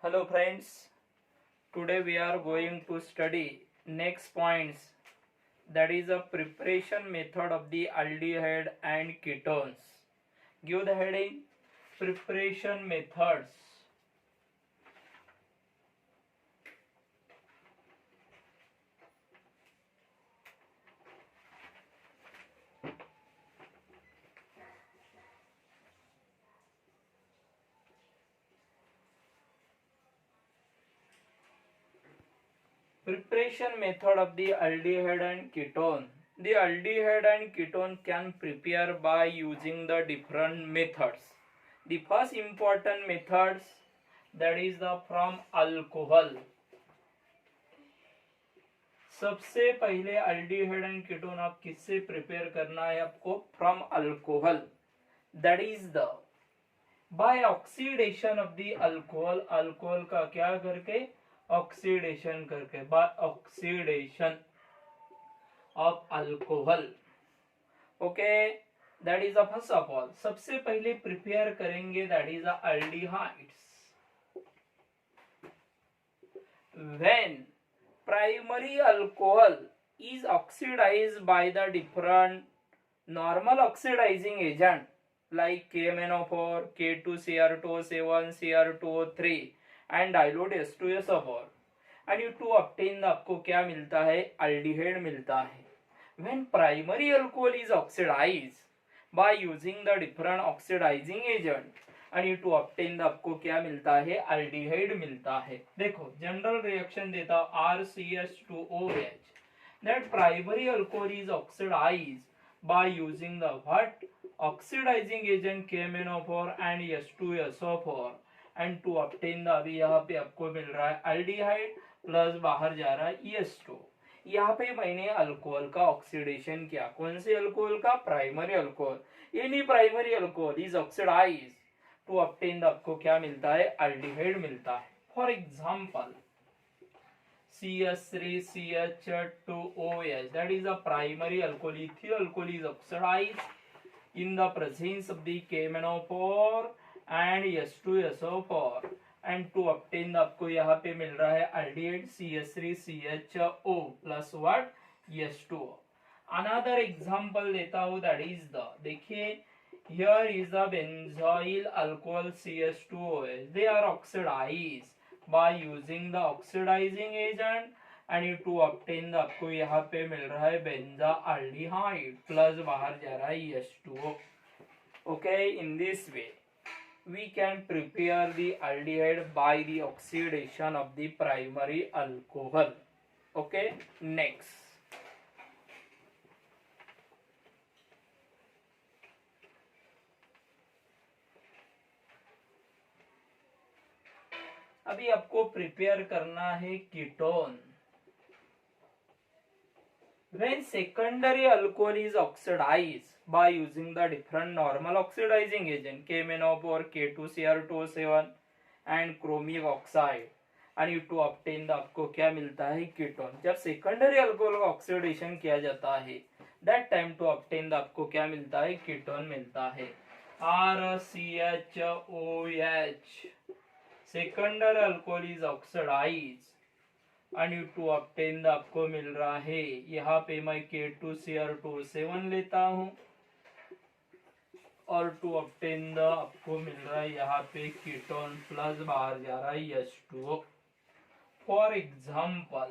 Hello friends, today we are going to study next points, that is a preparation method of the aldehyde and ketones. Give the heading preparation methods. Preparation method of the aldehyde and ketone. The aldehyde and ketone can prepare by using the different methods. The first important methods, that is the from alcohol. सबसे पहले aldehyde and ketone आप किससे prepare करना है आपको? From alcohol. That is the by oxidation of the alcohol. Alcohol का क्या करके? ऑक्सीडेशन करके. By oxidation of alcohol. Okay, that is the first of all. सबसे पहले प्रिपेयर करेंगे that is the aldehydes. When primary alcohol is oxidized by the different normal oxidizing agent like KMnO4, K2Cr2O7, Cr2O3 and dilute H2SO4, and you to obtain आपको क्या मिलता है? aldehyde मिलता है. When primary alcohol is oxidized by using the different oxidizing agent and you to obtain the आपको क्या मिलता है? अल्डिहाइड मिलता है. देखो जनरल रिएक्शन देता हूं RCH2OH. That primary alcohol is oxidized by using the what? Oxidizing agent KMnO4 and H2SO4 and to obtain the अभी यहाँ पे आपको मिल रहा है अल्डिहाइड प्लस बाहर जा रहा है EH2. यहाँ पे मैंने अल्कोहल का ऑक्सीडेशन किया. कौन से अल्कोहल का? Primary alcohol. Any primary alcohol is oxidized to obtain आपको क्या मिलता है? अल्डिहाइड मिलता है. For example CH3CH2OH, that is a primary alcohol. Ethyl alcohol is oxidized in the presence of the KMnO4 and H2SO4 and to obtain आपको यहाँ पे मिल रहा है aldehyde CH3CHO plus what? H2O. Another example देता हूँ, that is the, देखिए here is the benzoyl alcohol CH2OH. They are oxidized by using the oxidizing agent and to obtain the आपको यहाँ पे मिल रहा है benzaldehyde प्लस बाहर जा रहा है H2O. Okay, in this way we can prepare the aldehyde by the oxidation of the primary alcohol. Okay, next. अभी आपको प्रिपेयर करना है ketone. When secondary alcohol is oxidized by using the different normal oxidizing agent KMnO4, K2Cr2O7 and chromic oxide and you to obtain the आपको क्या मिलता है? Ketone. जब secondary alcohol का ऑक्सीडेशन किया जाता है that time to obtain the आपको क्या मिलता है? कीटोन मिलता है. RCHOH. Secondary alcohol is oxidized and you to obtain the आपको मिल रहा है यहाँ पे मैं K2Cr2O7 लेता हूं और टू ऑब्टेन द आपको मिल रहा है यहाँ पे कीटोन प्लस बाहर जा रहा है H2O. For example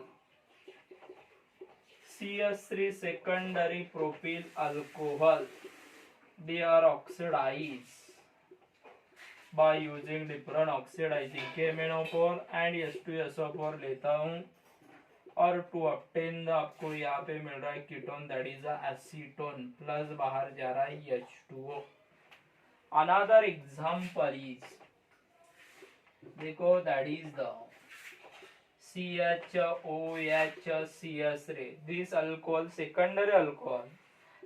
CH3 secondary propyl alcohol, they are oxidized by using different oxidizing KMnO4 and H2SO4 लेता हूं और टू ऑब्टेन द आपको यहाँ पे मिल रहा है ketone, that is acetone plus बाहर जा रहा है H2O. अनदर एग्जांपल इज, देखो that is the CHOH CH3. This alcohol, secondary alcohol,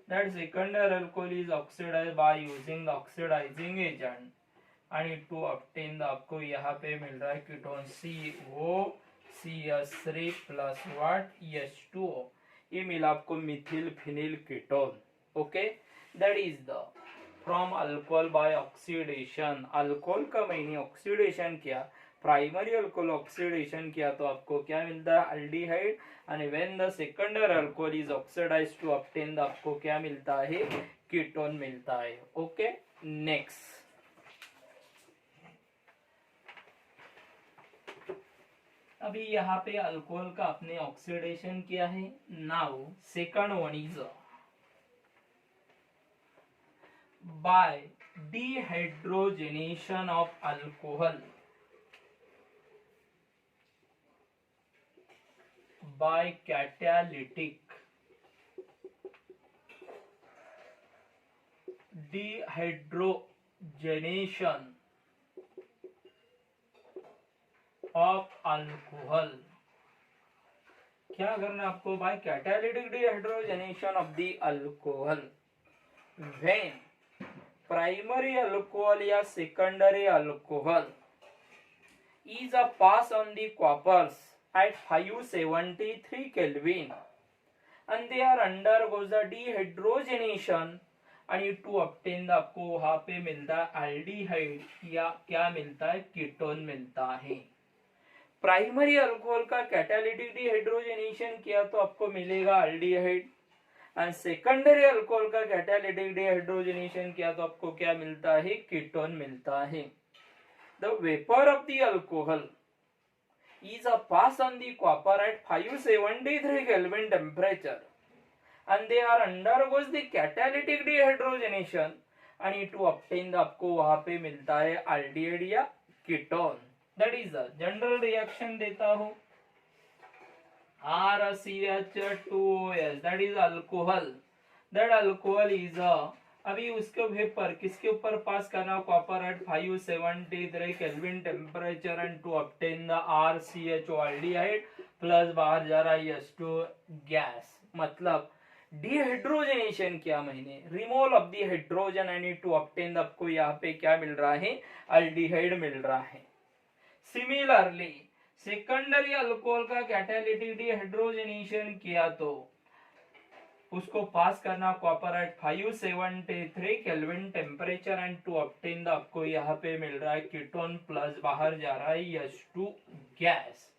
that secondary alcohol is oxidized by using the oxidizing agent and to obtain the आपको यहाँ पे मिल रहा है ketone COCH3 plus what? H2O. ये मिला आपको methyl phenyl ketone. Okay, that is the from alcohol by oxidation. Alcohol का मैंने ऑक्सीडेशन किया प्राइमरी अल्कोहल ऑक्सीडेशन किया तो आपको क्या मिलता है, aldehyde, and when the secondary alcohol is oxidized to obtain the आपको क्या मिलता है, कीटोन मिलता है। ओके, नेक्स्ट अभी यहाँ पे अल्कोहल का आपने ऑक्सीडेशन किया है। Now second one is bye dehydrogenation of alcohol by catalytic dehydrogenation of alcohol। क्या करना आपको, by catalytic dehydrogenation of the alcohol when primary alcohol या secondary alcohol is a pass on the coppers at 573 Kelvin and they are undergoes the dehydrogenation and to obtain the आपको वहां पे मिलता है aldehyde या क्या मिलता है, कीटोन मिलता है। प्राइमरी अल्कोहल का कैटालिटिक डिहाइड्रोजनेशन किया तो आपको मिलेगा एल्डिहाइड, एंड सेकेंडरी अल्कोहल का कैटालिटिक डिहाइड्रोजनेशन किया तो आपको क्या मिलता है, कीटोन मिलता है। The vapour of the alcohol is a pass on the copper at 573 Kelvin temperature and they are undergoes the catalytic dehydrogenation and to obtain the आपको वहां पे मिलता है aldehyde या ketone. that is the general reaction देता हूं RCH2OS that is alcohol, that alcohol is a अभी उसके वेपर किसके ऊपर पास करना, copper at 573 kelvin temperature and to obtain the RCHO aldehyde plus बाहर जा रहा है H2 गैस, मतलब डिहाइड्रोजनेशन किया मैंने, removal of the hydrogen and to obtain आपको यहाँ पे क्या मिल रहा है, एल्डिहाइड मिल रहा है। सिमिलरली सेकेंडरी अल्कोहल का कैटालिटिक डिहाइड्रोजनेशन किया तो उसको पास करना copper at 573 kelvin temperature and to obtain आपको यहाँ पे मिल रहा है कीटोन प्लस बाहर जा रहा है H2 गैस।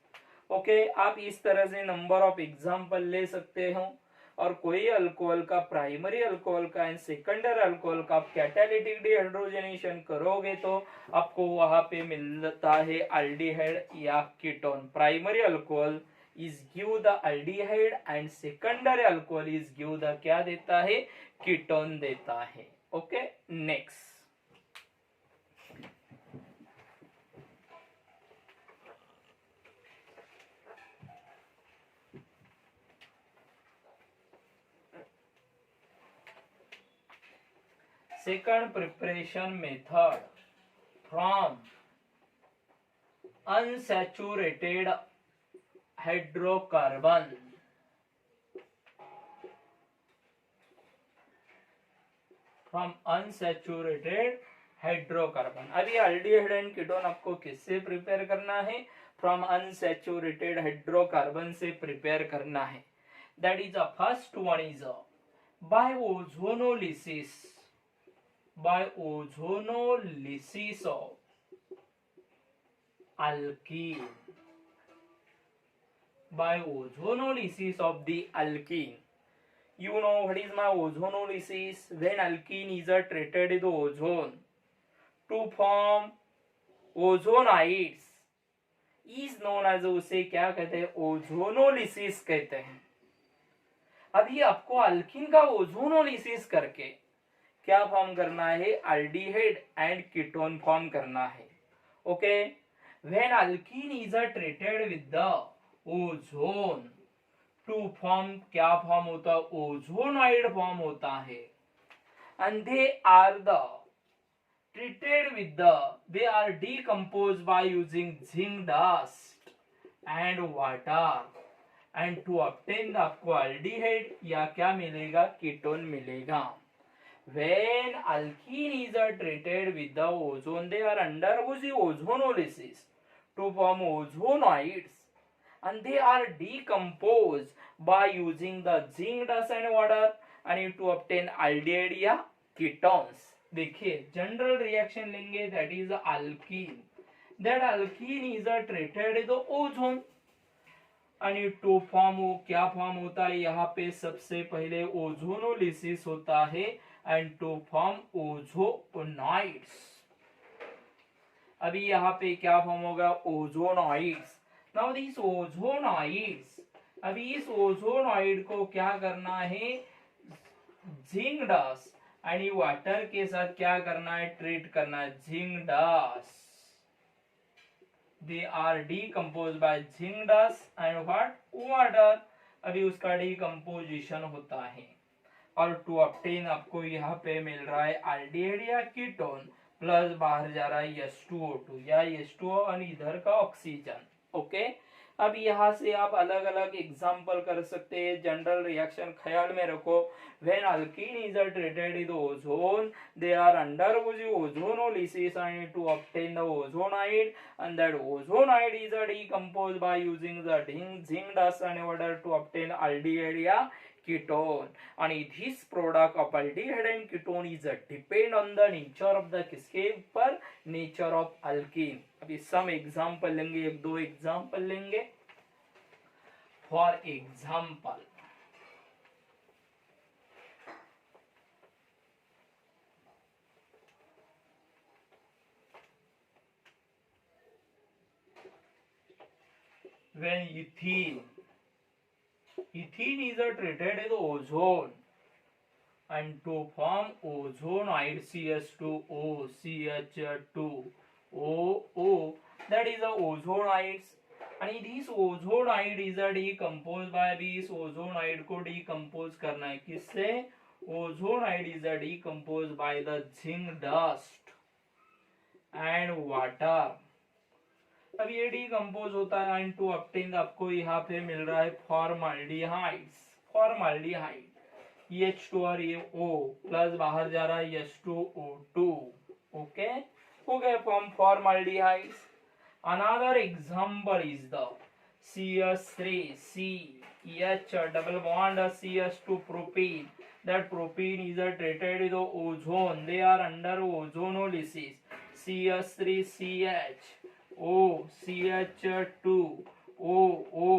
ओके, आप इस तरह से नंबर ऑफ एग्जांपल ले सकते हो, और कोई अल्कोहल का प्राइमरी अल्कोहल का एंड सेकेंडरी अल्कोहल का आप कैटालिटिक डिहाइड्रोजनेशन करोगे तो आपको वहां पे मिलता है एल्डिहाइड या ketone. Primary alcohol is give the aldehyde and secondary alcohol is give the क्या देता है, कीटोन देता है। Okay, next second preparation method from unsaturated hydrocarbon. From unsaturated hydrocarbon. अभी एल्डिहाइड एंड कीटोन आपको किससे प्रिपेयर करना है, फ्रॉम अनसैचुरेटेड हाइड्रोकार्बन से प्रिपेयर करना है। That is the first one is by ozonolysis, by ozonolysis of alkene, by ozonolysis of the alkene. You know what is my ozonolysis? When alkene is treated with ozone to form ozonides is known as, उसे क्या कहते हैं, ozonolysis कहते हैं। अभी आपको alkyne का ozonolysis करके क्या फॉर्म करना है, एल्डिहाइड एंड कीटोन फॉर्म करना है। Okay, when alkene is treated with the ozone to form क्या फॉर्म होता है, ओजोनाइड फॉर्म होता है, and they are the treated with the, they are decomposed by using zinc dust and water and to obtain the आपको aldehyde या क्या मिलेगा, ketone मिलेगा। When alkene is treated with the ozone, they are undergoing ozonolysis to form ozonoids and they are decomposed by using the zinc dust and water and to obtain aldehyde या ketones। देखिए general reaction लेंगे, that is alkyne, that alkyne is treated in the ozone. आणि to form क्या form होता है, यहाँ पे सबसे पहले ओजोनोलिसिस होता है एंड टू फॉर्म ओजोनाइड्स। अभी यहाँ पे क्या फॉर्म होगा, ओजोनाइड्स। नाउ दिस ओजोनाइड्स, अभी इस ओजोनाइड को क्या करना है, जिंक डस्ट आणि वाटर के साथ क्या करना है, ट्रीट करना है। Zinc dust, they are decomposed by zinc dust and what, water। अभी उसका डिकम्पोजिशन होता है और टू ऑब्टेन आपको यहाँ पे मिल रहा है एल्डिहाइड या कीटोन, प्लस बाहर जा रहा है H2O2 या H2O और इधर का ऑक्सीजन। ओके, अब यहाँ से आप अलग अलग एग्जाम्पल कर सकते हैं। जनरल रिएक्शन ख्याल में रखो, when alkene is treated with ozone, they are undergoing ozonolysis and to obtain the ozonide, and that ozonide is decomposed by using the zinc dust and water to obtain aldehyde या ketone। and this product of aldehyde and ketone is depend on the nature of the किसके ऊपर, nature of alkene। अभी some example लेंगे, एक दो example लेंगे। For example, when ethene is treated with ozone and to form ozonide CH2O, CH2OO, that is the ozonides। आणि this ozonide is decompose by, इस ozonide को डिकम्पोज करना है किससे, ozonide is decompose by the zinc dust and water. अब ये decompose होता है एंड टू ऑब्टेन आपको यहाँ पे मिल रहा है फॉर्माल्डिहाइड्स, फॉर्माल्डिहाइड H2 और ये O प्लस बाहर जा रहा है H2O2। ओके, हो गए form फॉर्माल्डिहाइड्स। Another example is the CH3CH double bond CH2 propene। That propene is treated with ozone, they are under ozonolysis। CH3CH O CH2OO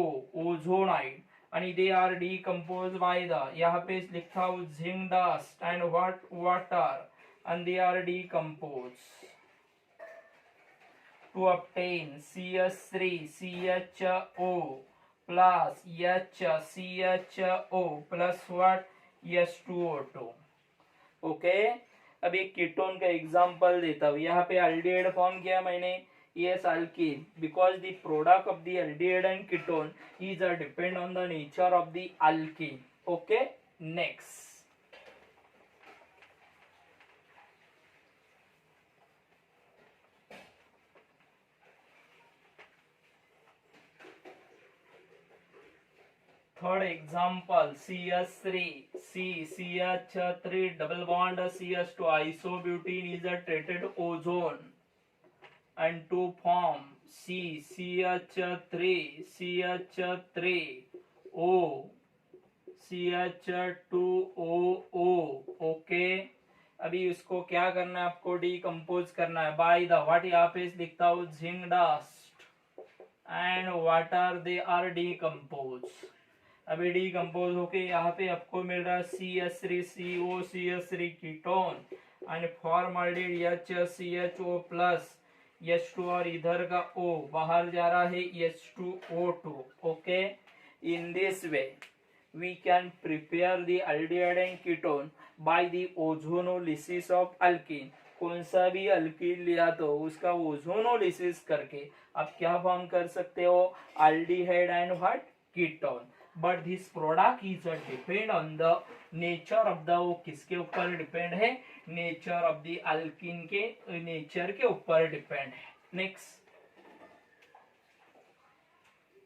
ozonide and they are decomposed by the, यहाँ पे लिखा हो zinc dust and water and they are decomposed to obtain CH3CHO plus HCHO plus what, H2O2। Okay, अब एक ketone का example देता हूँ। यहाँ पे एल्डिहाइड फॉर्म किया मैंने, yes alkene, because the product of the aldehyde and ketone is depend on the nature of the alkene। okay, next third example, CH3 double bond CH2 isobutene is treated ozone and to form CH3O CH2OO। Okay, अभी इसको क्या करना है, आपको decompose करना है by the what, यहाँ पे लिखता हूँ zinc dust and water, they are decompose. अभी डिकम्पोज होके यहाँ पे आपको मिल रहा है CH3CO CH3 ketone and formaldehyde HCHO plus H2 और इधर का O बाहर जा रहा है H2O2। Okay, in this way we can prepare the aldehyde and ketone by the ozonolysis of alkene। कौन सा भी अल्कीन लिया तो उसका ओजोनोलिसिस करके आप क्या फॉर्म कर सकते हो, aldehyde and what, ketone। But this product is depend on the nature of the, वो किसके ऊपर डिपेंड है, नेचर ऑफ द अल्कीन के नेचर के ऊपर डिपेंड है।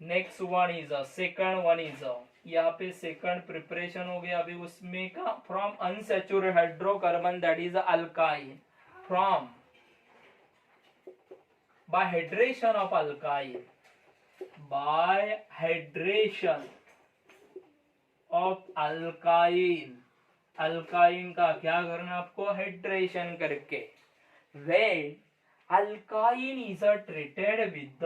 Next one is second one is, यहाँ पे सेकंड प्रिपरेशन हो गया। अभी उसमें का from unsaturated hydrocarbon that is alkyne, from by hydration of alkyne, bye hydration of alkyne, alkyne का क्या करना आपको, हाइड्रेशन करके। When alkyne is treated with the,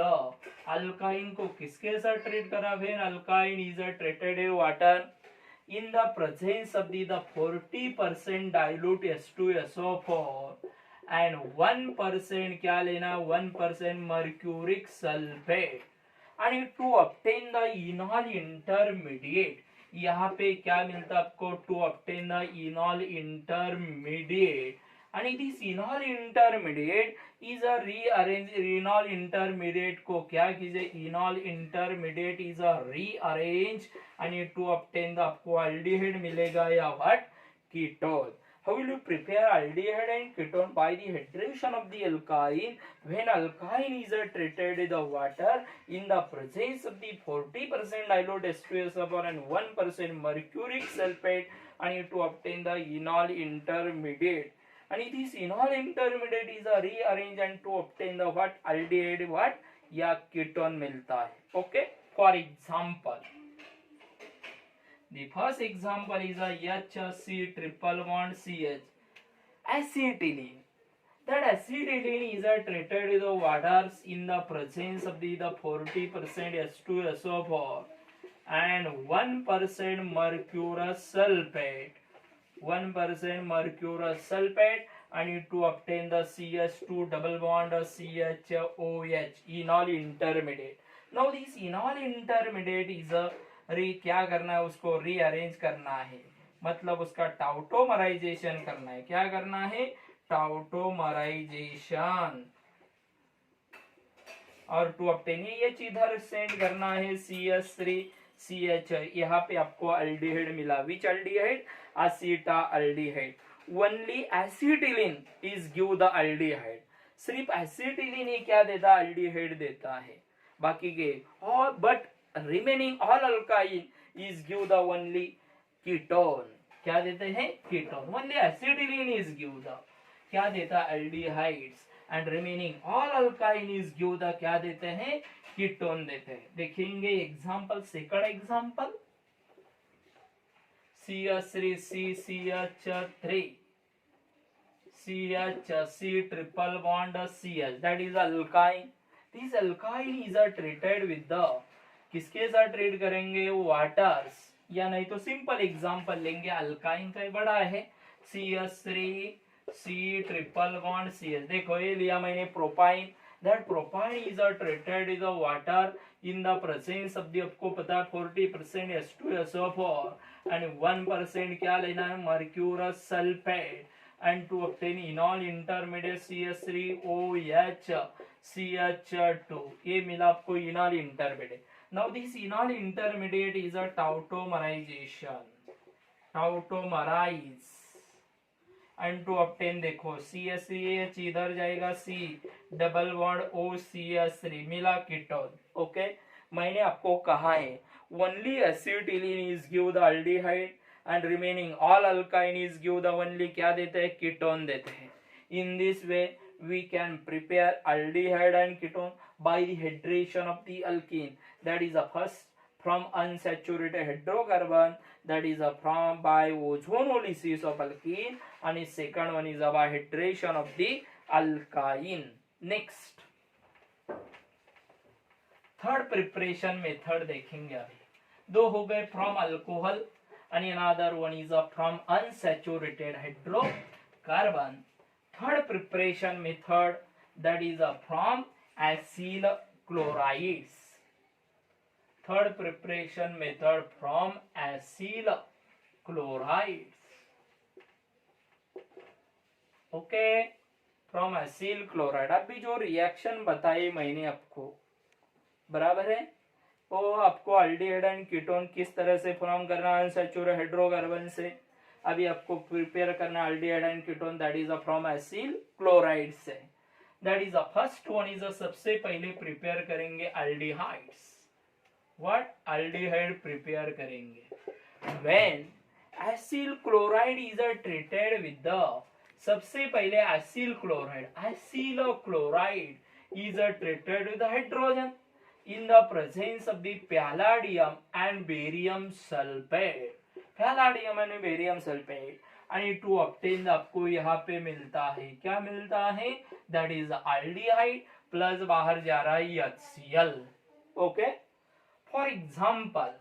alkyne को किसके साथ ट्रीट करा? When alkyne is treated with water in the presence of the 40% dilute H2SO4 and 1% क्या लेना? 1% mercuric sulfate and to obtain the enol intermediate, यहाँ पे क्या मिलता आपको? to obtain the enol intermediate and this enol intermediate is a rearrange, enol intermediate को क्या कीजिए? enol intermediate is a rearrange and to obtain the आपको aldehyde मिलेगा या what? ketone. How will you prepare aldehyde and ketone? By the hydration of the alkyne. When alkyne is treated with the water in the presence of the 40% dilute H2SO4 and 1% mercuric sulfate and to obtain the enol intermediate. And this enol intermediate is a rearrange and to obtain the what? aldehyde what? या ketone मिलता है. Okay. For example, the first example is a HC triple bond CH acetylene. That acetylene is treated with the waters in the presence of the 40% H2SO4 and 1% mercurous sulfate. 1% mercurous sulfate and to obtain the CH2 double bond CHOH enol intermediate. Now this enol intermediate is a क्या करना है? उसको rearrange करना है, मतलब उसका टाउटोमराइजेशन करना है. क्या करना है? टाउटोमराइजेशन. और टू ऑब्टेन ये इधर सेंड करना है CH3 CH. यहाँ पे आपको अल्डिहाइड मिला. Which aldehyde? Acetaldehyde. Only acetylene is give the aldehyde. सिर्फ एसिटिलीन ही क्या देता? अल्डिहाइड देता है. बाकी के और but remaining all alkyne is give the only ketone. क्या देते हैं? ketone. Only acetylene is give the क्या देता? aldehydes and remaining all alkyne is give the क्या देते हैं? ketone देते हैं. देखेंगे example. Second example CH3CCH3 CHC triple bond CH, that is alkyne. This alkyne is treated with the किसके साथ ट्रीट करेंगे? वाटर्स. या नहीं तो सिंपल एग्जांपल लेंगे. अल्काइन का बड़ा है CH3C ट्रिपल बॉन्ड CH. देखो ये लिया मैंने propyne. That propyne is treated with water in the presence of the आपको पता है 40% H2SO4 एंड 1% क्या लेना है? Mercurous sulphate and to obtain enol intermediate CH3OH CH2. ये मिला आपको enol intermediate. Now this enol intermediate is a tautomerization. Tautomerize and to obtain देखो CH3H इधर जाएगा C डबल बॉन्ड OCH3 मिला कीटोन. ओके. मैंने आपको कहा है only acetylene is give the aldehyde and remaining all alkyne is give the only क्या देते हैं? कीटोन देते हैं. In this way we can prepare aldehyde and ketone by the hydration of the alkene. That is a first from unsaturated hydrocarbon, that is a from by ozonolysis of alkene, and the second one is about hydration of the alkyne. Next third preparation method देखेंगे. अभी दो हो गए from alcohol and another one is from unsaturated hydrocarbon. Third preparation method, that is from acyl chlorides. Third preparation method from acyl chlorides. Okay, from acyl chloride. अभी जो reaction बताई मैंने आपको बराबर है, वो आपको अल्डिहाइड एंड कीटोन किस तरह से फॉर्म करना है अनसैचुरेटेड हाइड्रोकार्बन से. अभी आपको प्रिपेयर करना aldehyde and ketone, that is from acyl chloride से. That is first one is सबसे पहले प्रिपेयर करेंगे अल्डिहाइड्स. व्हाट? अल्डिहाइड प्रिपेयर करेंगे. When acyl chloride is treated with the, सबसे पहले acyl chloride is treated with hydrogen in the presence of the palladium and barium sulfate. Palladium and barium sulfate and to obtain आपको यहाँ पे मिलता है, क्या मिलता है, दैट इज एल्डिहाइड प्लस बाहर जा रहा है HCl। ओके, फॉर एग्जाम्पल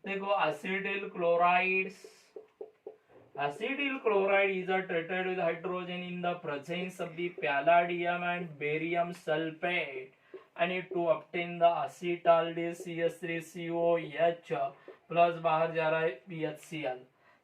देखो acetyl chlorides, acetyl chloride is treated with hydrogen in the presence of the palladium and barium sulfate, and to obtain the acetaldehyde CH3COH plus बाहर जा रहा है BHCl।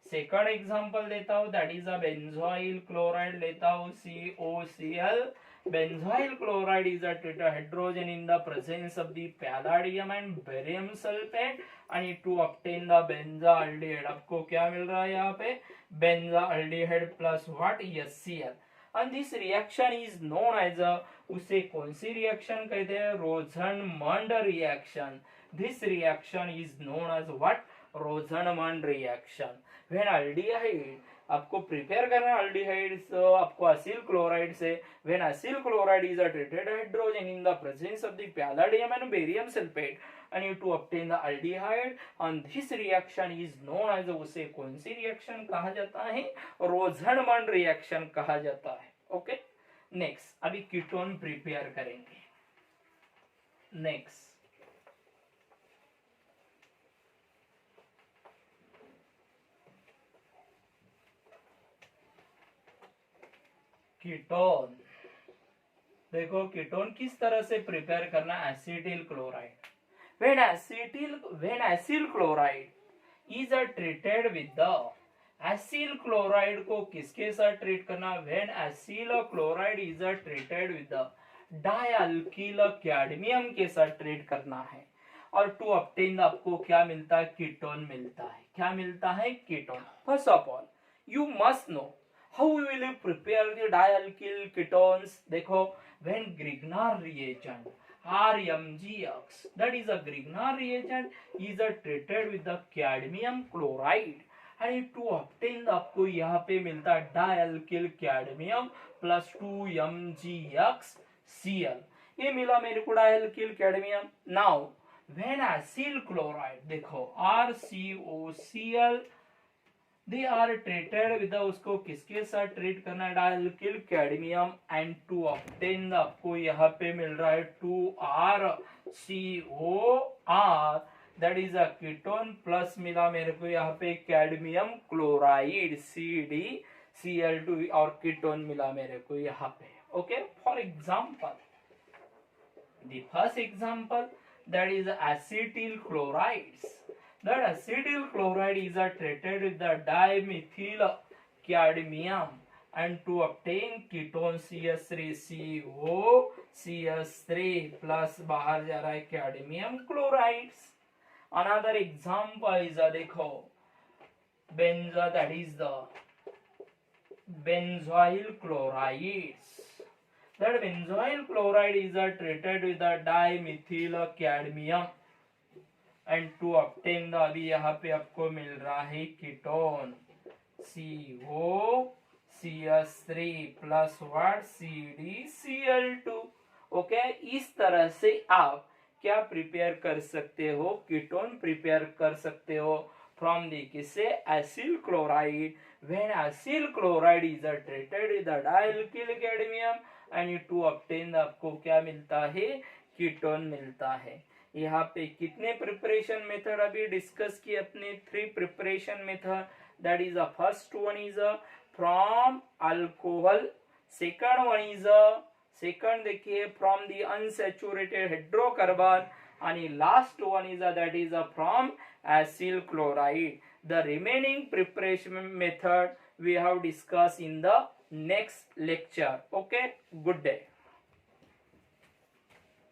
Second example लेता हूँ, that is a benzoyl chloride लेता हूँ COCl। benzoyl chloride is treated hydrogen in the presence of the palladium and barium sulfate, and to obtain the benzaldehyde आपको क्या मिल रहा है यहाँ पे, benzaldehyde plus what, HCl। and this reaction is known as a, उसे कौन सी reaction कहते हैं, Rosenmund reaction. this reaction is known as what, Rosenmund reaction. when aldehyde आपको प्रिपेयर करना है अल्डिहाइड आपको असील क्लोराइड से, when acyl chloride is treated hydrogen in the presence of the palladium and barium sulphate and to obtain the aldehyde, and this reaction is known as, उसे कौन सी reaction कहा जाता है, रोजनमंड reaction कहा जाता है। ओके, नेक्स्ट अभी कीटोन प्रिपेयर करेंगे। नेक्स्ट कीटोन, देखो कीटोन किस तरह से प्रिपेयर करना, acetyl chloride. When acyl chloride is treated with the, acyl chloride को किसके साथ ट्रीट करना, when acyl chloride is treated with the dialkyl cadmium के साथ ट्रीट करना है, और टू ऑब्टेन आपको क्या मिलता है, कीटोन मिलता है। क्या मिलता है, ketone. First of all you must know how we will prepare the dialkyl ketones। देखो, when Grignard reagent RMgX, that is a Grignard reagent, is treated with the cadmium chloride, and to obtain आपको यहाँ पे मिलता है dialkyl cadmium plus 2MgXCl। ये मिला मेरे को dialkyl cadmium। now when acyl chloride, देखो RCOCl, they are treated with the, उसको किसके साथ ट्रीट करना है, डायल्किल कैडमियम, एंड टू ऑब्टेन आपको यहाँ पे मिल रहा है 2RCOR, that is a ketone, plus मिला मेरे को यहाँ पे कैडमियम क्लोराइड CdCl2 और कीटोन मिला मेरे को यहाँ पे। Okay, for example the first example that is acetyl chlorides, that acetyl chloride is treated with the dimethyl cadmium, and to obtain ketone CH3CO CH3 plus बाहर जा रहा है cadmium chlorides। another example is देखो benzo, that is the benzoyl chlorides, that benzoyl chloride is treated with the dimethyl cadmium, and to obtain the, अभी यहाँ पे आपको मिल रहा है ketone COCH3 plus what CdCl2। Okay, इस तरह से आप क्या प्रिपेयर कर सकते हो, कीटोन प्रिपेयर कर सकते हो फ्रॉम दी किससे, acyl chloride. When acyl chloride is treated with dialkyl cadmium, and to obtain आपको क्या मिलता है, कीटोन मिलता है। यहाँ पे कितने प्रिपरेशन मेथड अभी डिस्कस किए अपने, 3 preparation method, that is a first one is from alcohol, second one is second देखिए फ्रॉम द अनसैचुरेटेड हाइड्रोकार्बन, आणि last one is that is from acyl chloride. The remaining preparation method we have discuss in the next lecture. Okay, good day.